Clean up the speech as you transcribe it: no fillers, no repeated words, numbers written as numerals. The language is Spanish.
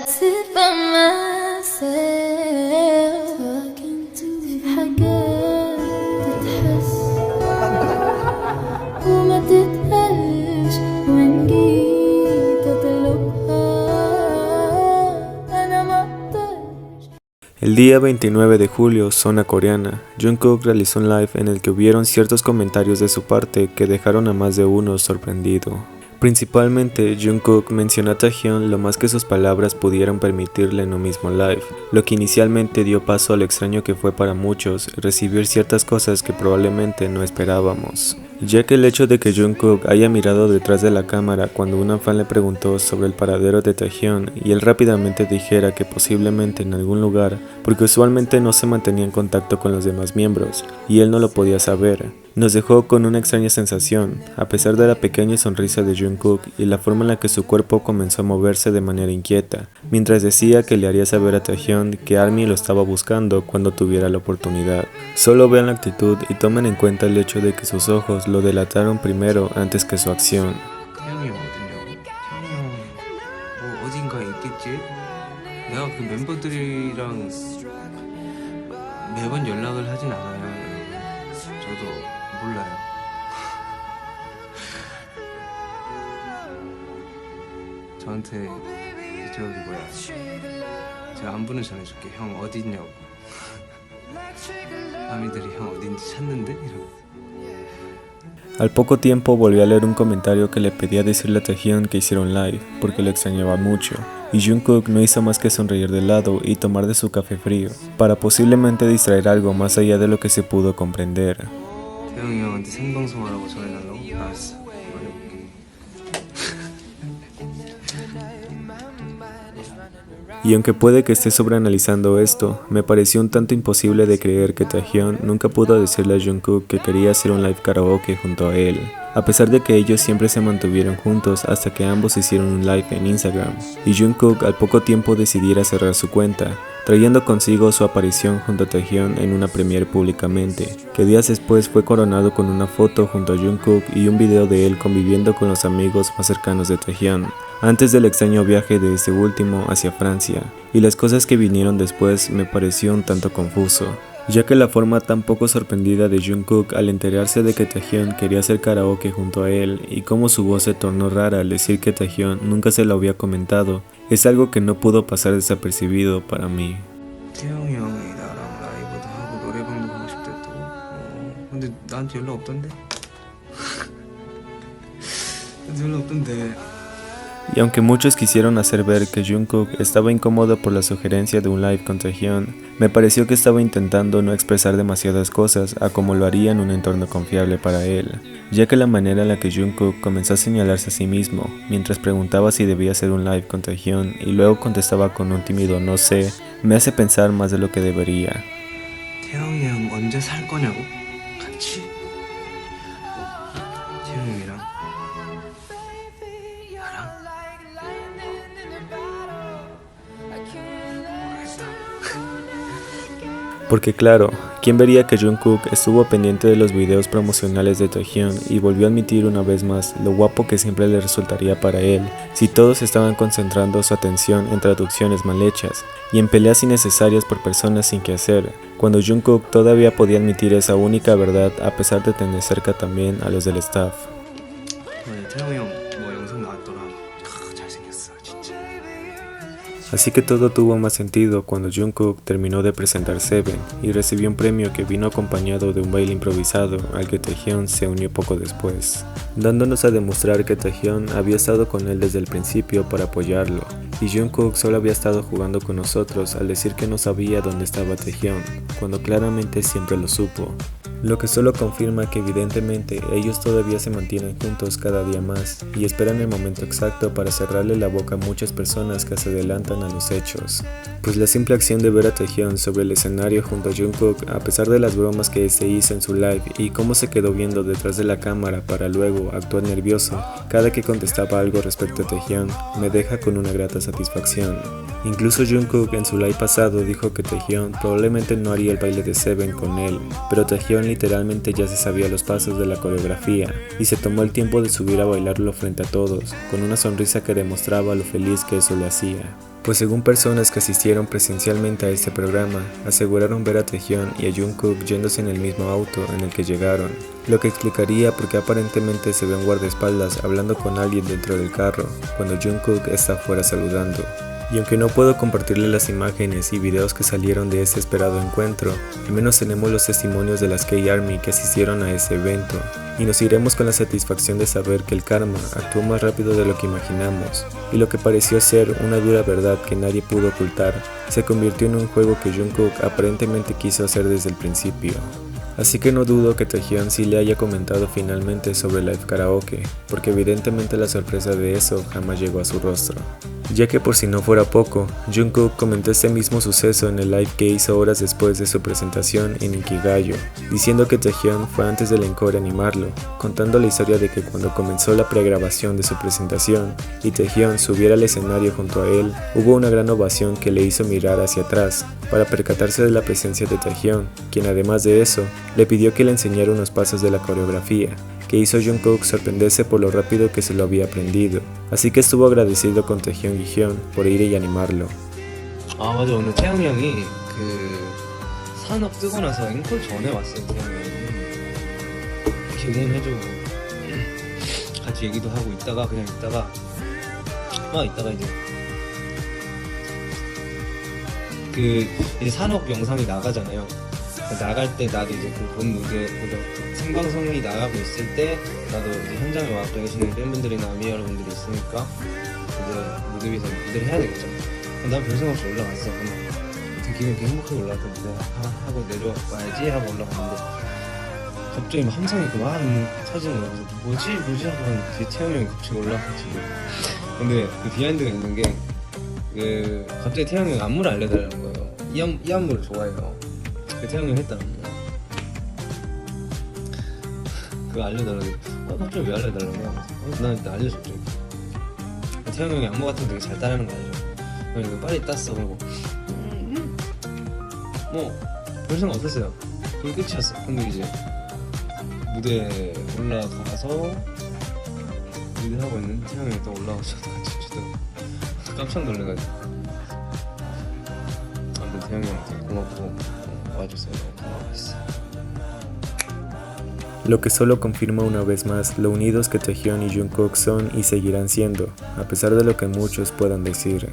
sit by myself talking to في حاجات تتحس وما تتقالش وإن جيت أطلبها أنا مقدرش. El día 29 de julio, zona coreana, Jungkook realizó un live en el que hubieron ciertos comentarios de su parte que dejaron a más de uno sorprendido. Principalmente, Jungkook mencionó a Taehyun lo más que sus palabras pudieran permitirle en un mismo live, lo que inicialmente dio paso a lo extraño que fue para muchos recibir ciertas cosas que probablemente no esperábamos. Ya que el hecho de que Jungkook haya mirado detrás de la cámara cuando una fan le preguntó sobre el paradero de Taehyun y él rápidamente dijera que posiblemente en algún lugar, porque usualmente no se mantenía en contacto con los demás miembros, y él no lo podía saber, nos dejó con una extraña sensación, a pesar de la pequeña sonrisa de Jungkook y la forma en la que su cuerpo comenzó a moverse de manera inquieta, mientras decía que le haría saber a Taehyun que ARMY lo estaba buscando cuando tuviera la oportunidad. Solo vean la actitud y tomen en cuenta el hecho de que sus ojos lo delataron primero antes que su acción. 태영이 형 어딨냐고? 태영이 형 뭐 어딘가에 있겠지? 내가 그 멤버들이랑 매번 연락을 하진 않아요. 저도 몰라요. 저한테 저기 뭐야 제가 안부는 전해줄게. 형 어딨냐고. 아미들이 형 어딘지 찾는데? 이러고. Al poco tiempo volví a leer un comentario que le pedía decirle a Taehyun que hiciera un live, porque lo extrañaba mucho, y Jungkook no hizo más que sonreír de lado y tomar de su café frío, para posiblemente distraer algo más allá de lo que se pudo comprender. 태영이 형한테 생방송하라고 전해달라고? 알았어. 말해볼게. Y aunque puede que esté sobreanalizando esto, me pareció un tanto imposible de creer que Taehyun nunca pudo decirle a Jungkook que quería hacer un live karaoke junto a él, a pesar de que ellos siempre se mantuvieron juntos hasta que ambos hicieron un live en Instagram, y Jungkook al poco tiempo decidiera cerrar su cuenta, trayendo consigo su aparición junto a Taehyun en una premiere públicamente, que días después fue coronado con una foto junto a Jungkook y un video de él conviviendo con los amigos más cercanos de Taehyun, antes del extraño viaje de este último hacia Francia, y las cosas que vinieron después me pareció un tanto confuso, ya que la forma tan poco sorprendida de Jungkook al enterarse de que Taehyun quería hacer karaoke junto a él y cómo su voz se tornó rara al decir que Taehyun nunca se lo había comentado, es algo que no pudo pasar desapercibido para mí. 태영이 형이 나랑 라이브도 하고 노래방도 가고 싶댔다고? 근데 나한테 연락 없던데? 나한테 연락 없던데. Y aunque muchos quisieron hacer ver que Jungkook estaba incómodo por la sugerencia de un live con Taehyun, me pareció que estaba intentando no expresar demasiadas cosas a como lo haría en un entorno confiable para él, ya que la manera en la que Jungkook comenzó a señalarse a sí mismo, mientras preguntaba si debía hacer un live con Taehyun y luego contestaba con un tímido no sé, me hace pensar más de lo que debería. 태영이 형 언제 살 거냐고? 같이? 태영이 형이랑 나랑? Porque claro, ¿quién vería que Jungkook estuvo pendiente de los videos promocionales de Taehyun y volvió a admitir una vez más lo guapo que siempre le resultaría para él si todos estaban concentrando su atención en traducciones mal hechas y en peleas innecesarias por personas sin que hacer, cuando Jungkook todavía podía admitir esa única verdad a pesar de tener cerca también a los del staff? 태영이 형 뭐 영상 나왔더라. 잘생겼어 진짜. Así que todo tuvo más sentido cuando Jungkook terminó de presentar Seven y recibió un premio que vino acompañado de un baile improvisado al que Taehyun se unió poco después, dándonos a demostrar que Taehyun había estado con él desde el principio para apoyarlo, y Jungkook solo había estado jugando con nosotros al decir que no sabía dónde estaba Taehyun, cuando claramente siempre lo supo. Lo que solo confirma que evidentemente ellos todavía se mantienen juntos cada día más y esperan el momento exacto para cerrarle la boca a muchas personas que se adelantan a los hechos. Pues la simple acción de ver a Taehyun sobre el escenario junto a Jungkook, a pesar de las bromas que este hizo en su live y cómo se quedó viendo detrás de la cámara para luego actuar nervioso cada que contestaba algo respecto a Taehyun, me deja con una grata satisfacción. Incluso Jungkook en su live pasado dijo que Taehyun probablemente no haría el baile de Seven con él, pero Taehyun literalmente ya se sabía los pasos de la coreografía y se tomó el tiempo de subir a bailarlo frente a todos, con una sonrisa que demostraba lo feliz que eso le hacía. pues según personas que asistieron presencialmente a este programa, aseguraron ver a Taehyun y a Jungkook yéndose en el mismo auto en el que llegaron, lo que explicaría por qué aparentemente se ve un guardaespaldas hablando con alguien dentro del carro, cuando Jungkook está afuera saludando. Y aunque no puedo compartirle las imágenes y videos que salieron de ese esperado encuentro, al menos tenemos los testimonios de las K-Army que asistieron a ese evento, y nos iremos con la satisfacción de saber que el karma actuó más rápido de lo que imaginamos, y lo que pareció ser una dura verdad que nadie pudo ocultar, se convirtió en un juego que Jungkook aparentemente quiso hacer desde el principio. Así que no dudo que Taehyun sí le haya comentado finalmente sobre Live Karaoke, porque evidentemente la sorpresa de eso jamás llegó a su rostro. Ya que por si no fuera poco, Jungkook comentó este mismo suceso en el live que hizo horas después de su presentación en Inkigayo, diciendo que Taehyun fue antes del encore a animarlo, contando la historia de que cuando comenzó la pregrabación de su presentación y Taehyun subiera al escenario junto a él, hubo una gran ovación que le hizo mirar hacia atrás para percatarse de la presencia de Taehyun, quien además de eso, le pidió que le enseñara unos pasos de la coreografía, que hizo Jungkook sorprenderse por lo rápido que se lo había aprendido, así que estuvo agradecido con Taehyun y Hyun por ir y animarlo. 아 맞아, 오늘 태영이 형이 그 산업 뜨고 나서 앵콜 전에 왔어요. 태영이 형이 이렇게 응원해주고 같이 얘기도 하고 있다가 그냥 있다가 이제 그 이제 산업 영상이 나가잖아요. 나갈 때 나도 이제 그 본 무대 생방송이 나가고 있을 때 나도 이제 현장에 와 계시는 팬분들이나 아미 여러분들이 있으니까 이제 무대 위에서 무대를 해야 되겠죠. 난 별 생각 없이 올라갔어. 되게 기분 되게 행복하게 올라갔던 무대 하고 내려와야지 하고 올라갔는데 갑자기 막 함성이 있고 막 터지는 거야. 그래서 뭐지 하고 뒤에 태영이 형이 갑자기 올라가지고 근데 그 비하인드가 있는 게 그 갑자기 태영이 형이 안무를 알려달라는 거예요. 이 안무를 좋아해요. 그 태영이 형 했던 안무 그거 알려달라고 갑자기 왜 알려달라고 난 일단 알려줬죠. 태영이 형이 안무 같은 거 되게 잘 따라하는 거 알죠. 그래서 빨리 땄어. 그러고 뭐 별 생각 없었어요. 그게 끝이었어. 근데 이제 무대에 올라가서 무대하고 있는 태영이 형이 또 올라와서 같이 주더라고. 깜짝 놀래가지고 아무튼 태영이 형한테 고맙고 와줘서 고마웠어. Lo que solo confirma una vez más lo unidos que Taehyun y Jungkook son y seguirán siendo, a pesar de lo que muchos puedan decir.